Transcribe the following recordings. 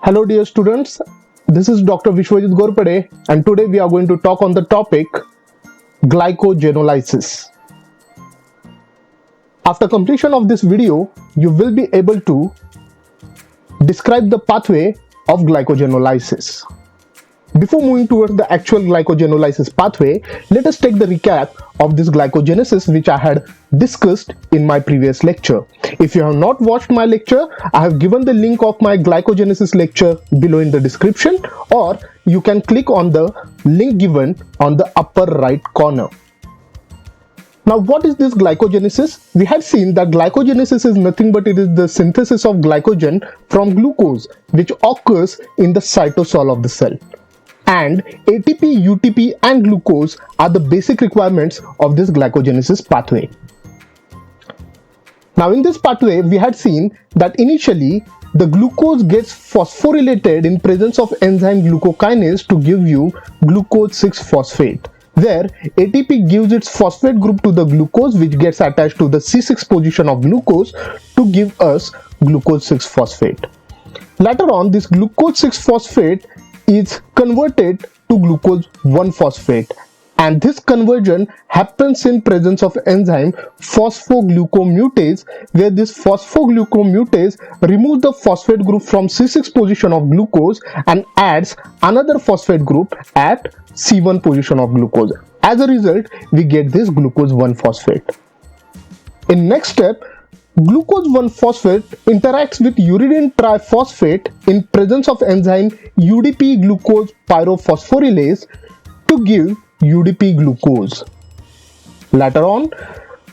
Hello dear students, this is Dr. Vishwajit Gorpade and today we are going to talk on the topic glycogenolysis. After completion of this video, you will be able to describe the pathway of glycogenolysis. Before moving towards the actual glycogenolysis pathway, let us take the recap of this glycogenesis which I had discussed in my previous lecture. If you have not watched my lecture, I have given the link of my glycogenesis lecture below in the description, or you can click on the link given on the upper right corner. Now, what is this glycogenesis? We had seen that glycogenesis is nothing but it is the synthesis of glycogen from glucose which occurs in the cytosol of the cell. And ATP, UTP and glucose are the basic requirements of this glycogenesis pathway. Now in this pathway, we had seen that initially the glucose gets phosphorylated in presence of enzyme glucokinase to give you glucose 6-phosphate, where ATP gives its phosphate group to the glucose which gets attached to the C6 position of glucose to give us glucose 6-phosphate. Later on, this glucose 6-phosphate is converted to glucose 1-phosphate, and this conversion happens in presence of enzyme phosphoglucomutase, where this phosphoglucomutase removes the phosphate group from C6 position of glucose and adds another phosphate group at C1 position of glucose. As a result, we get this glucose 1-phosphate. In next step, glucose 1-phosphate interacts with uridine triphosphate in presence of enzyme UDP glucose pyrophosphorylase to give UDP glucose. Later on,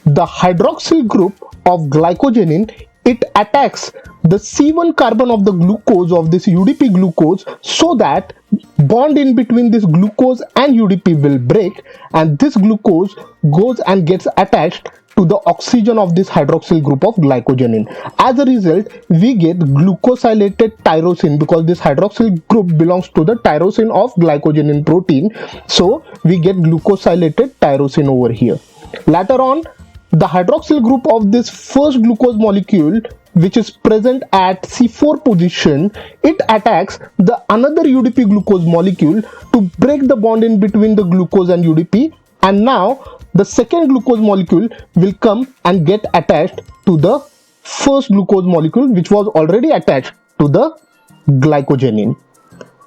the hydroxyl group of glycogenin, it attacks the C1 carbon of the glucose of this UDP glucose so that bond in between this glucose and UDP will break, and this glucose goes and gets attached to the oxygen of this hydroxyl group of glycogenin. As a result, we get glucosylated tyrosine because this hydroxyl group belongs to the tyrosine of glycogenin protein. So we get glucosylated tyrosine over here. Later on, the hydroxyl group of this first glucose molecule which is present at C4 position, it attacks the another UDP glucose molecule to break the bond in between the glucose and UDP, and now the second glucose molecule will come and get attached to the first glucose molecule which was already attached to the glycogenin.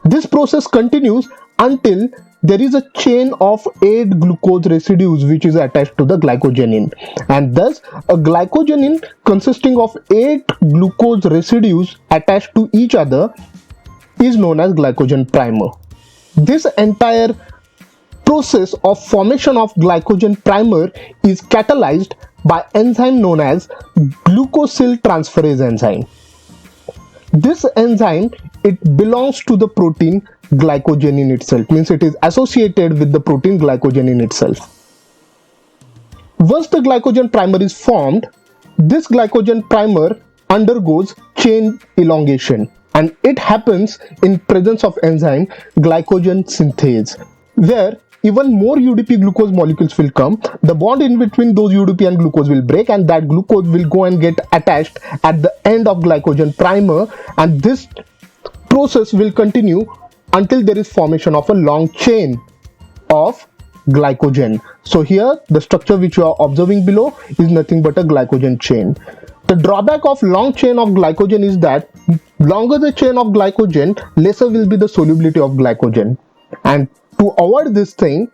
This process continues until there is a chain of 8 glucose residues which is attached to the glycogenin, and thus a glycogenin consisting of 8 glucose residues attached to each other is known as glycogen primer. This entire process of formation of glycogen primer is catalyzed by enzyme known as glucosyl transferase enzyme. This enzyme, it belongs to the protein glycogenin itself, means it is associated with the protein glycogenin itself. Once the glycogen primer is formed, this glycogen primer undergoes chain elongation, and it happens in presence of enzyme glycogen synthase, where even more UDP glucose molecules will come, the bond in between those UDP and glucose will break, and that glucose will go and get attached at the end of glycogen primer, and this process will continue until there is formation of a long chain of glycogen. So here the structure which you are observing below is nothing but a glycogen chain. The drawback of long chain of glycogen is that longer the chain of glycogen, lesser will be the solubility of glycogen, and to avoid this thing,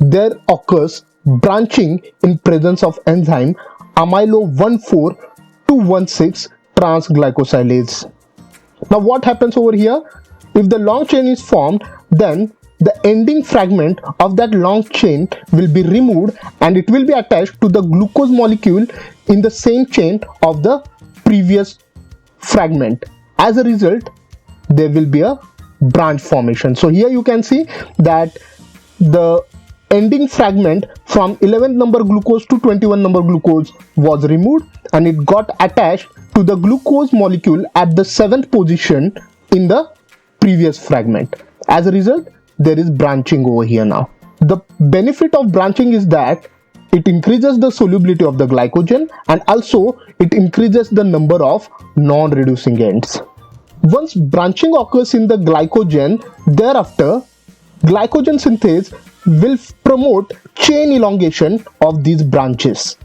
there occurs branching in presence of enzyme amylo 1,4,2,1,6 transglycosylase. Now what happens over here? If the long chain is formed, then the ending fragment of that long chain will be removed and it will be attached to the glucose molecule in the same chain of the previous fragment. As a result, there will be a branch formation. So here you can see that the ending fragment from 11th number glucose to 21 number glucose was removed, and it got attached to the glucose molecule at the 7th position in the previous fragment. As a result, there is branching over here now. The benefit of branching is that it increases the solubility of the glycogen, and also it increases the number of non-reducing ends. Once branching occurs in the glycogen, thereafter glycogen synthase will promote chain elongation of these branches.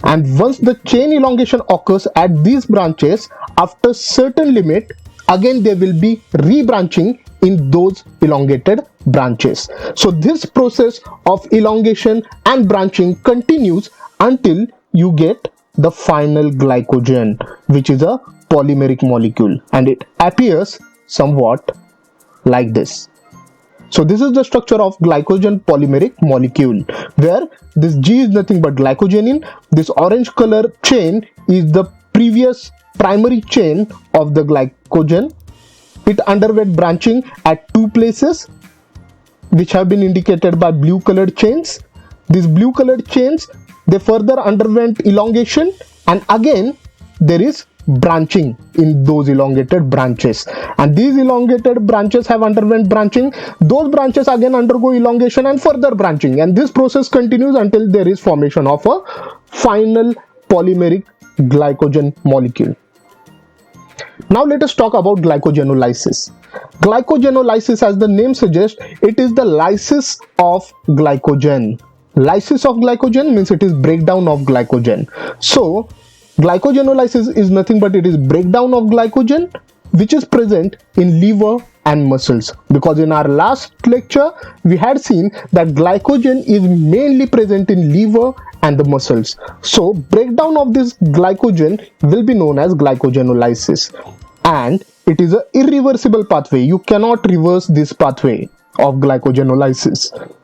And once the chain elongation occurs at these branches, after certain limit, again there will be rebranching in those elongated branches. So this process of elongation and branching continues until you get the final glycogen, which is a polymeric molecule, and it appears somewhat like this. So this is the structure of glycogen polymeric molecule, where this G is nothing but glycogenin. This orange color chain is the previous primary chain of the glycogen. It underwent branching at two places, which have been indicated by blue colored chains. These blue colored chains, they further underwent elongation, and again there is branching in those elongated branches, and these elongated branches have underwent branching. Those branches again undergo elongation and further branching, and this process continues until there is formation of a final polymeric glycogen molecule. Now let us talk about glycogenolysis. Glycogenolysis, as the name suggests, it is the lysis of glycogen. Lysis of glycogen means it is breakdown of glycogen. So glycogenolysis is nothing but it is breakdown of glycogen, which is present in liver and muscles, because in our last lecture we had seen that glycogen is mainly present in liver and the muscles. So breakdown of this glycogen will be known as glycogenolysis, and it is an irreversible pathway. You cannot reverse this pathway of glycogenolysis.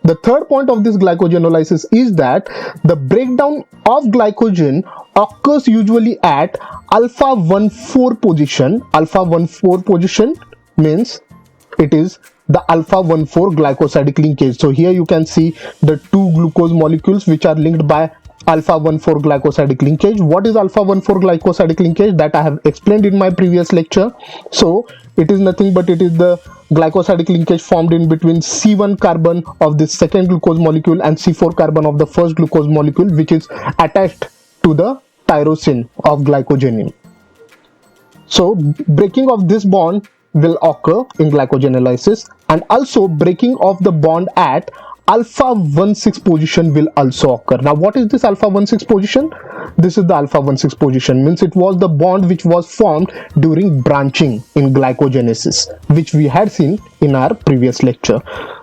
The third point of this glycogenolysis is that the breakdown of glycogen occurs usually at alpha 1,4 position. Alpha 1,4 position means it is the alpha 1,4 glycosidic linkage. So here you can see the two glucose molecules which are linked by alpha 1,4 glycosidic linkage. What is alpha 1,4 glycosidic linkage? That I have explained in my previous lecture. So it is nothing but it is the glycosidic linkage formed in between C1 carbon of this second glucose molecule and C4 carbon of the first glucose molecule, which is attached to the tyrosine of glycogenin. So breaking of this bond will occur in glycogenolysis, and also breaking of the bond at alpha 1,6 position will also occur. Now what is this alpha 1,6 position? This is the alpha 1,6 position, means it was the bond which was formed during branching in glycogenesis, which we had seen in our previous lecture.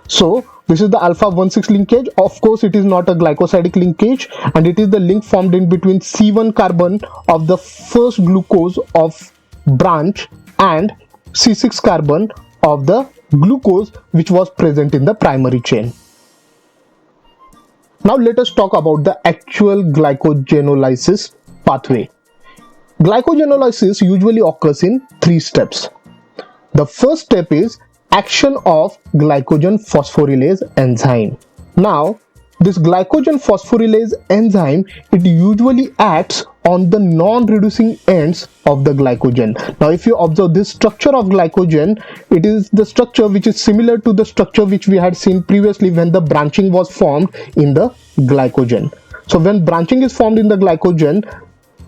So this is the alpha 1,6 linkage. Of course it is not a glycosidic linkage, and it is the link formed in between C1 carbon of the first glucose of branch and C6 carbon of the glucose which was present in the primary chain. Now let us talk about the actual glycogenolysis pathway. Glycogenolysis usually occurs in three steps. The first step is action of glycogen phosphorylase enzyme. Now this glycogen phosphorylase enzyme, it usually acts on the non-reducing ends of the glycogen. Now if you observe this structure of glycogen, it is the structure which is similar to the structure which we had seen previously when the branching was formed in the glycogen. So when branching is formed in the glycogen,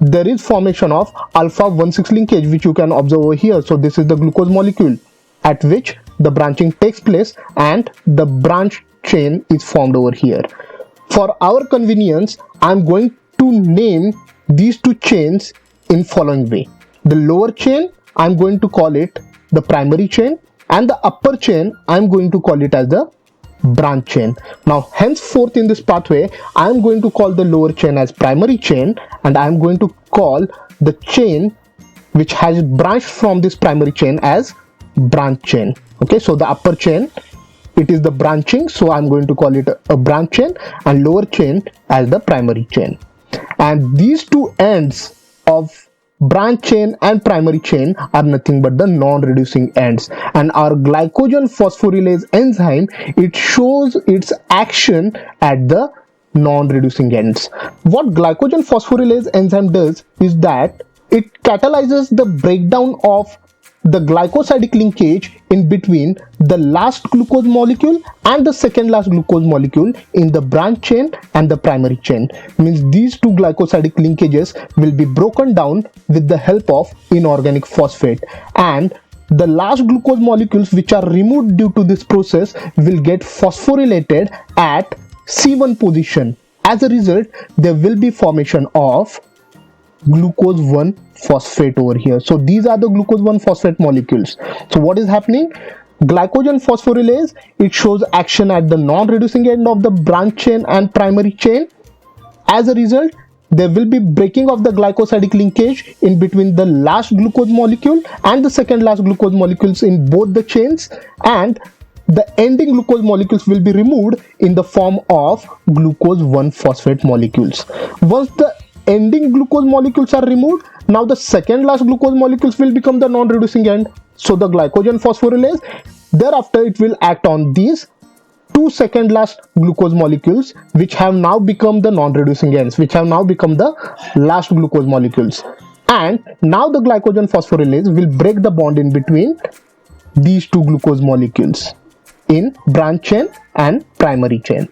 there is formation of alpha 1,6 linkage, which you can observe over here. So this is the glucose molecule at which the branching takes place, and the branch chain is formed over here. For our convenience, I am going to name these two chains in following way. The lower chain, I am going to call it the primary chain, and the upper chain I am going to call it as the branch chain. Now henceforth in this pathway, I am going to call the lower chain as primary chain, and I am going to call the chain which has branched from this primary chain as branch chain. Okay, so the upper chain, it is the branching, so I'm going to call it a branch chain, and lower chain as the primary chain. And these two ends of branch chain and primary chain are nothing but the non-reducing ends, and our glycogen phosphorylase enzyme, it shows its action at the non-reducing ends. What glycogen phosphorylase enzyme does is that it catalyzes the breakdown of the glycosidic linkage in between the last glucose molecule and the second last glucose molecule in the branch chain and the primary chain. Means these two glycosidic linkages will be broken down with the help of inorganic phosphate, and the last glucose molecules which are removed due to this process will get phosphorylated at C1 position. As a result, there will be formation of glucose 1 phosphate over here. So these are the glucose 1 phosphate molecules. So what is happening? Glycogen phosphorylase, it shows action at the non-reducing end of the branch chain and primary chain. As a result, there will be breaking of the glycosidic linkage in between the last glucose molecule and the second last glucose molecules in both the chains, and the ending glucose molecules will be removed in the form of glucose 1 phosphate molecules. Once the ending glucose molecules are removed, now the second last glucose molecules will become the non-reducing end. So the glycogen phosphorylase, thereafter it will act on these two second last glucose molecules which have now become the non-reducing ends, which have now become the last glucose molecules. And now the glycogen phosphorylase will break the bond in between these two glucose molecules in branch chain and primary chain.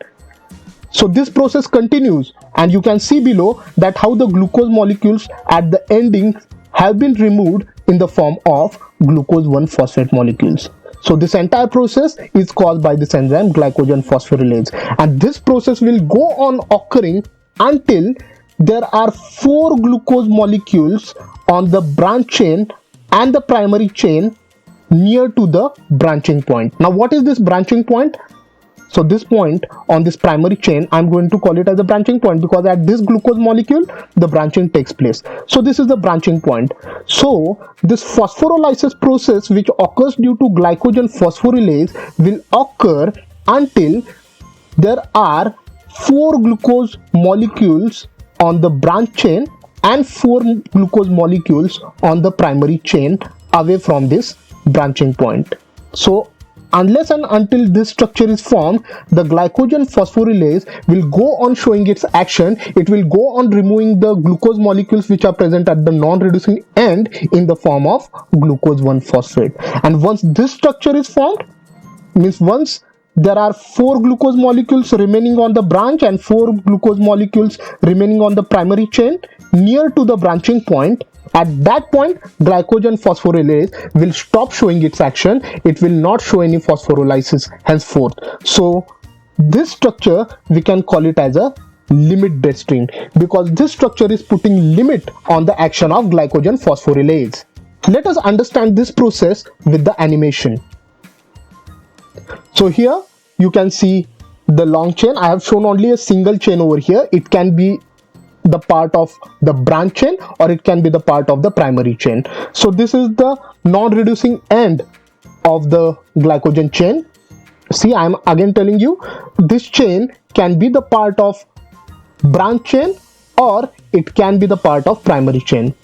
So this process continues, and you can see below that how the glucose molecules at the ending have been removed in the form of glucose 1 phosphate molecules. So this entire process is caused by this enzyme glycogen phosphorylase, and this process will go on occurring until there are 4 glucose molecules on the branch chain and the primary chain near to the branching point. Now what is this branching point? So this point on this primary chain, I'm going to call it as a branching point because at this glucose molecule the branching takes place. So this is the branching point. So this phosphorylases process which occurs due to glycogen phosphorylase will occur until there are 4 glucose molecules on the branch chain and 4 glucose molecules on the primary chain away from this branching point. So unless and until this structure is formed, the glycogen phosphorylase will go on showing its action. It will go on removing the glucose molecules which are present at the non-reducing end in the form of glucose 1 phosphate. And once this structure is formed, means once there are 4 glucose molecules remaining on the branch and 4 glucose molecules remaining on the primary chain near to the branching point, at that point glycogen phosphorylase will stop showing its action. It will not show any phosphorylases henceforth. So this structure we can call it as a limit dead string because this structure is putting limit on the action of glycogen phosphorylase. Let us understand this process with the animation. So here you can see the long chain. I have shown only a single chain over here. It can be the part of the branch chain or it can be the part of the primary chain. So this is the non-reducing end of the glycogen chain. See, I am again telling you, this chain can be the part of branch chain or it can be the part of primary chain.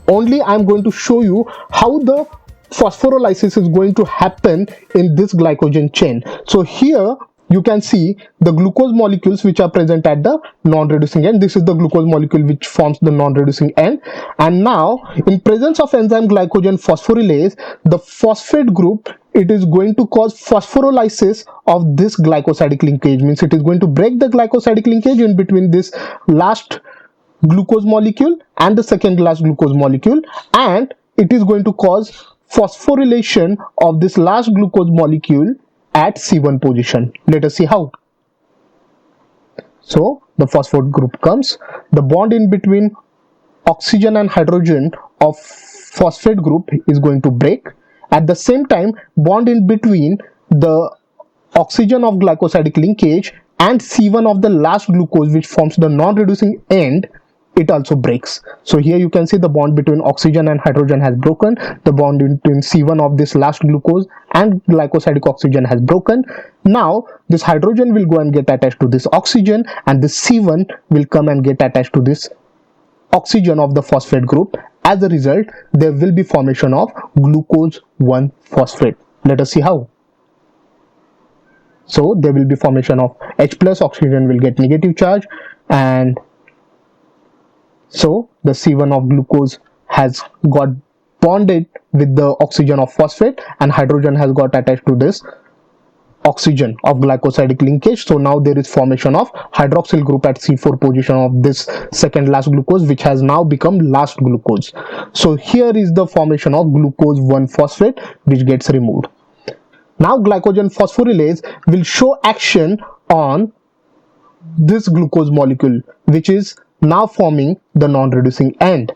Only I am going to show you how the phosphorylasis is going to happen in this glycogen chain. So here you can see the glucose molecules which are present at the non-reducing end. This is the glucose molecule which forms the non-reducing end. And now in presence of enzyme glycogen phosphorylase, the phosphate group, it is going to cause phosphorylasis of this glycosidic linkage. Means it is going to break the glycosidic linkage in between this last glucose molecule and the second last glucose molecule, and it is going to cause phosphorylation of this last glucose molecule at C1 position. Let us see how. So the phosphate group comes, the bond in between oxygen and hydrogen of phosphate group is going to break. At the same time, bond in between the oxygen of glycosidic linkage and C1 of the last glucose which forms the non-reducing end, it also breaks. So here you can see the bond between oxygen and hydrogen has broken. The bond between C1 of this last glucose and glycosidic oxygen has broken. Now this hydrogen will go and get attached to this oxygen, and this C1 will come and get attached to this oxygen of the phosphate group. As a result, there will be formation of glucose 1 phosphate. Let us see how. So there will be formation of H plus, oxygen will get negative charge, and so the C1 of glucose has got bonded with the oxygen of phosphate, and hydrogen has got attached to this oxygen of glycosidic linkage. So now there is formation of hydroxyl group at C4 position of this second last glucose, which has now become last glucose. So here is the formation of glucose 1-phosphate, which gets removed. Now glycogen phosphorylase will show action on this glucose molecule, which is now forming the non-reducing end.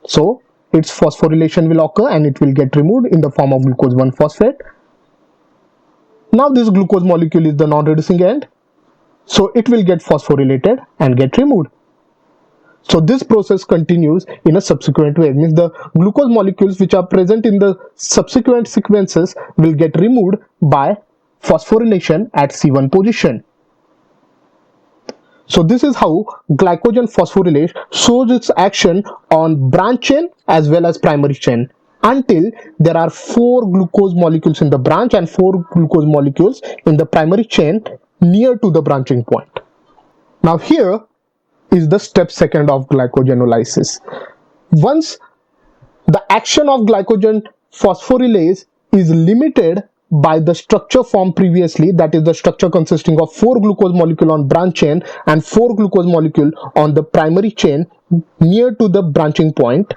So its phosphorylation will occur and it will get removed in the form of glucose 1-phosphate. Now this glucose molecule is the non-reducing end, so it will get phosphorylated and get removed. So this process continues in a subsequent way. It means the glucose molecules which are present in the subsequent sequences will get removed by phosphorylation at C1 position. So this is how glycogen phosphorylase shows its action on branch chain as well as primary chain, until there are 4 glucose molecules in the branch and 4 glucose molecules in the primary chain near to the branching point. Now here is the step 2 of glycogenolysis. Once the action of glycogen phosphorylase is limited by the structure formed previously, that is the structure consisting of 4 glucose molecule on branch chain and 4 glucose molecule on the primary chain near to the branching point,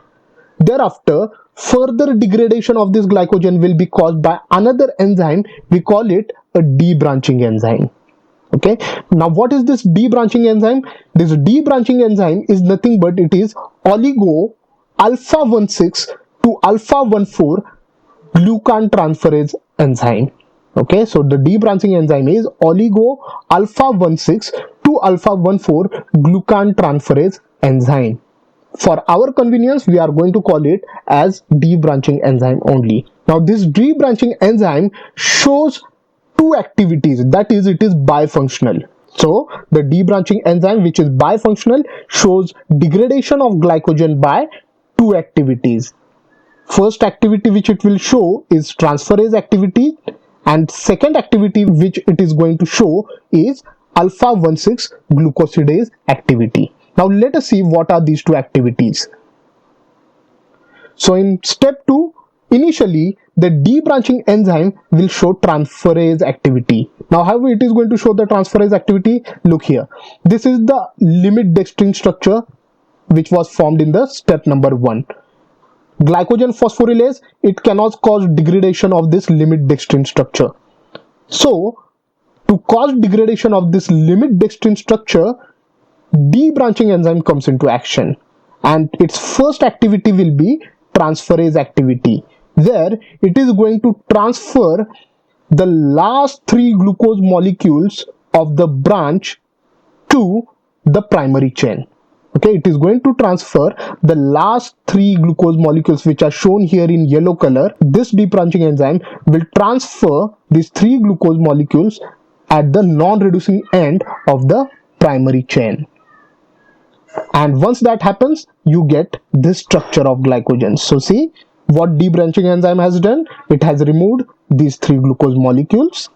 thereafter further degradation of this glycogen will be caused by another enzyme. We call it a debranching enzyme. Okay, now what is this debranching enzyme? This debranching enzyme is nothing but it is oligo alpha 1,6 to alpha 1,4 glucan transferase enzyme. Okay, so the debranching enzyme is oligo alpha 1,6 to alpha 1,4 glucan transferase enzyme. For our convenience, we are going to call it as debranching enzyme only. Now this debranching enzyme shows 2 activities, that is, it is bifunctional. So the debranching enzyme, which is bifunctional, shows degradation of glycogen by 2 activities. First activity which it will show is transferase activity, and second activity which it is going to show is alpha 1,6 glucosidase activity. Now let us see what are these 2 activities. So in step 2, initially the debranching enzyme will show transferase activity. Now how it is going to show the transferase activity? Look here. This is the limit dextrin structure which was formed in the step number 1. Glycogen phosphorylase, it cannot cause degradation of this limit dextrin structure. So to cause degradation of this limit dextrin structure, debranching enzyme comes into action, and its first activity will be transferase activity, where it is going to transfer the last 3 glucose molecules of the branch to the primary chain. Okay, it is going to transfer the last 3 glucose molecules which are shown here in yellow color. This debranching enzyme will transfer these 3 glucose molecules at the non-reducing end of the primary chain. And once that happens, you get this structure of glycogen. So see what debranching enzyme has done. It has removed these 3 glucose molecules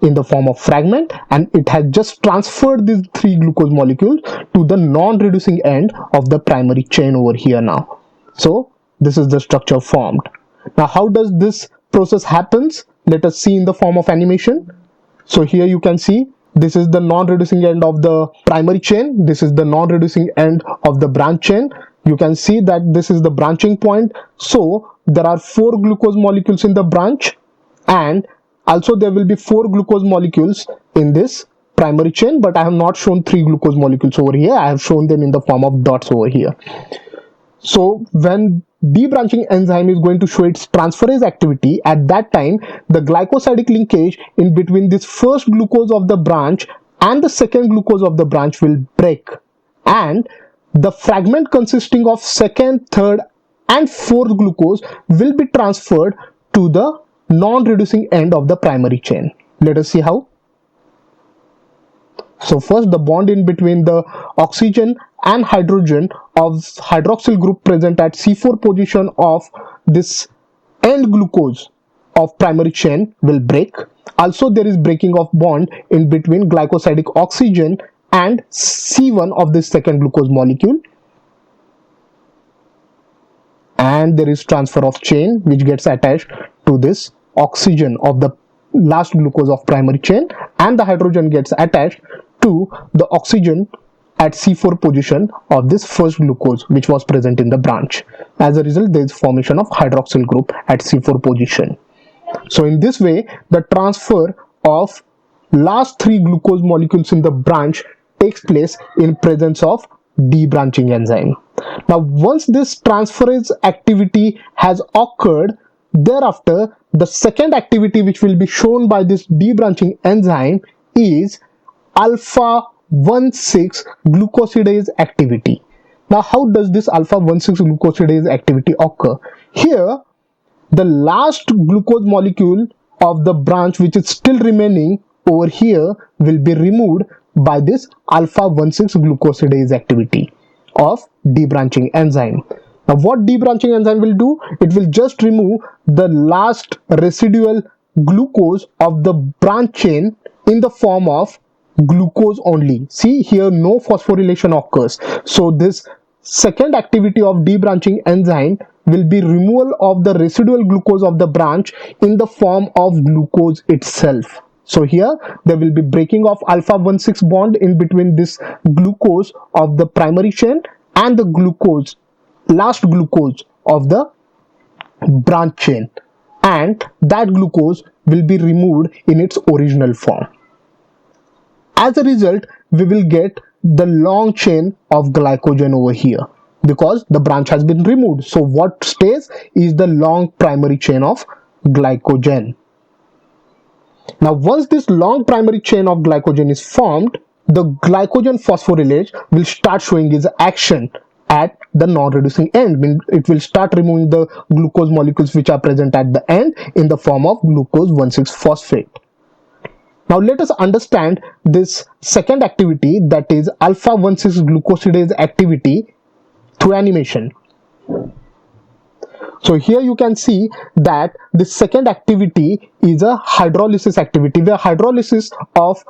in the form of fragment, and it has just transferred these 3 glucose molecules to the non-reducing end of the primary chain over here now. So this is the structure formed. Now how does this process happens? Let us see in the form of animation. So here you can see this is the non-reducing end of the primary chain. This is the non-reducing end of the branch chain. You can see that this is the branching point. So there are 4 glucose molecules in the branch, and also there will be 4 glucose molecules in this primary chain, but I have not shown 3 glucose molecules over here. I have shown them in the form of dots over here. So when debranching enzyme is going to show its transferase activity, at that time the glycosidic linkage in between this first glucose of the branch and the second glucose of the branch will break, and the fragment consisting of second, third and fourth glucose will be transferred to the non-reducing end of the primary chain. Let us see how. So first, the bond in between the oxygen and hydrogen of hydroxyl group present at C4 position of this end glucose of primary chain will break. Also there is breaking of bond in between glycosidic oxygen and C1 of this second glucose molecule. And and there is transfer of chain which gets attached to this oxygen of the last glucose of primary chain, and the hydrogen gets attached to the oxygen at C4 position of this first glucose which was present in the branch. As a result, there is formation of hydroxyl group at C4 position. So in this way, the transfer of last 3 glucose molecules in the branch takes place in presence of debranching enzyme. Now once this transferase activity has occurred, thereafter the second activity which will be shown by this debranching enzyme is alpha 1,6 glucosidase activity. Now how does this alpha 1,6 glucosidase activity occur? Here the last glucose molecule of the branch which is still remaining over here will be removed by this alpha 1,6 glucosidase activity of debranching enzyme. Now what debranching enzyme will do? It will just remove the last residual glucose of the branch chain in the form of glucose only. See here, no phosphorylation occurs. So this second activity of debranching enzyme will be removal of the residual glucose of the branch in the form of glucose itself. So here there will be breaking of alpha 1,6 bond in between this glucose of the primary chain and the glucose, last glucose of the branch chain, and that glucose will be removed in its original form. As a result, we will get the long chain of glycogen over here because the branch has been removed. So what stays is the long primary chain of glycogen. Now once this long primary chain of glycogen is formed, the glycogen phosphorylase will start showing its action at the non-reducing end. It will start removing the glucose molecules which are present at the end in the form of glucose 1,6-phosphate. Now let us understand this second activity, that is alpha 1,6 glucosidase activity, through animation. So here you can see that the second activity is a hydrolysis activity where hydrolysis of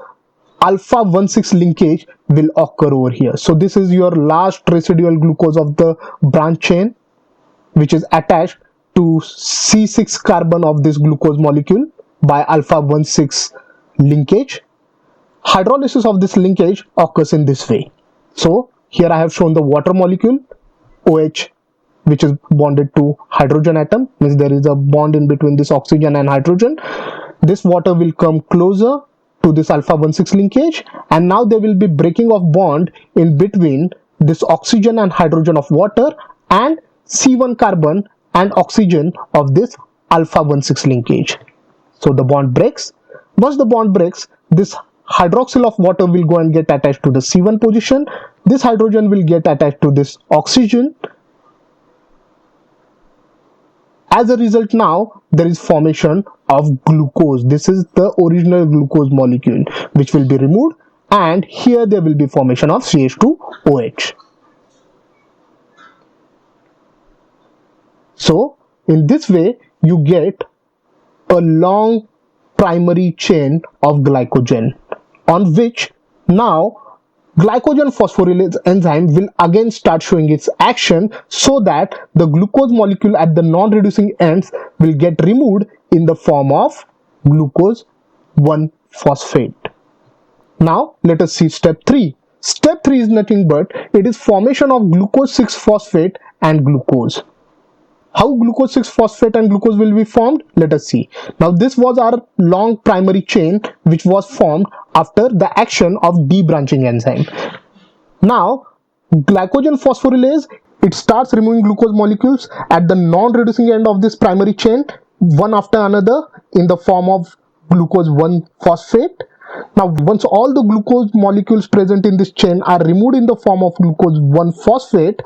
alpha 1,6 linkage will occur over here. So this is your last residual glucose of the branch chain which is attached to C6 carbon of this glucose molecule by alpha 1,6 linkage. Hydrolysis of this linkage occurs in this way. So here I have shown the water molecule OH which is bonded to hydrogen atom, means there is a bond in between this oxygen and hydrogen. This water will come closer to this alpha 1,6 linkage, and now there will be breaking of bond in between this oxygen and hydrogen of water and C1 carbon and oxygen of this alpha 1,6 linkage. So the bond breaks. Once the bond breaks, this hydroxyl of water will go and get attached to the C1 position. This hydrogen will get attached to this oxygen. As a result, now there is formation of glucose. This is the original glucose molecule which will be removed, and here there will be formation of CH2OH. So in this way you get a long primary chain of glycogen on which now glycogen phosphorylase enzyme will again start showing its action, so that the glucose molecule at the non-reducing ends will get removed in the form of glucose 1-phosphate. Now let us see step 3. Step 3 is nothing but it is formation of glucose 6-phosphate and glucose. How glucose 6-phosphate and glucose will be formed? Let us see. Now this was our long primary chain which was formed after the action of debranching enzyme. Now glycogen phosphorylase, it starts removing glucose molecules at the non-reducing end of this primary chain, one after another, in the form of glucose 1-phosphate. Now once all the glucose molecules present in this chain are removed in the form of glucose 1-phosphate,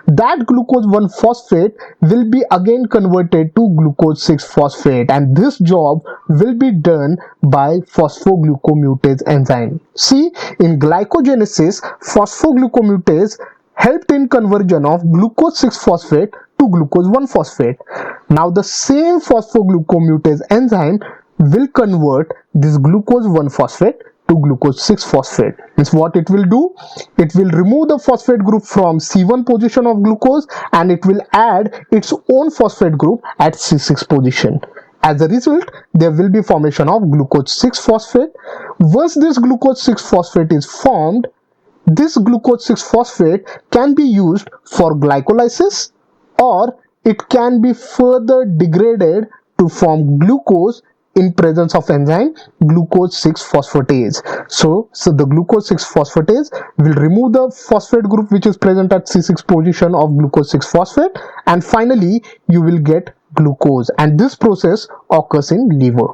that glucose 1-phosphate will be again converted to glucose 6-phosphate, and this job will be done by phosphoglucomutase enzyme. See, in glycogenesis, phosphoglucomutase helped in conversion of glucose 6-phosphate to glucose 1-phosphate. Now the same phosphoglucomutase enzyme will convert this glucose 1-phosphate to to glucose 6-phosphate. Means what it will do? It will remove the phosphate group from C1 position of glucose and it will add its own phosphate group at C6 position. As a result, there will be formation of glucose 6-phosphate. Once this glucose 6-phosphate is formed, this glucose 6-phosphate can be used for glycolysis or it can be further degraded to form glucose in presence of enzyme glucose 6-phosphatase. So the glucose 6-phosphatase will remove the phosphate group which is present at C6 position of glucose 6-phosphate, and finally you will get glucose, and this process occurs in liver.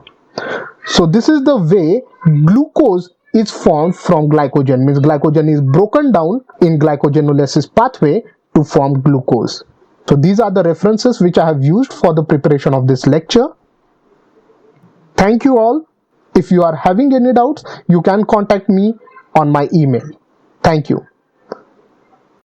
So this is the way glucose is formed from glycogen. Means glycogen is broken down in glycogenolysis pathway to form glucose. So these are the references which I have used for the preparation of this lecture. Thank you all. If you are having any doubts, you can contact me on my email. Thank you.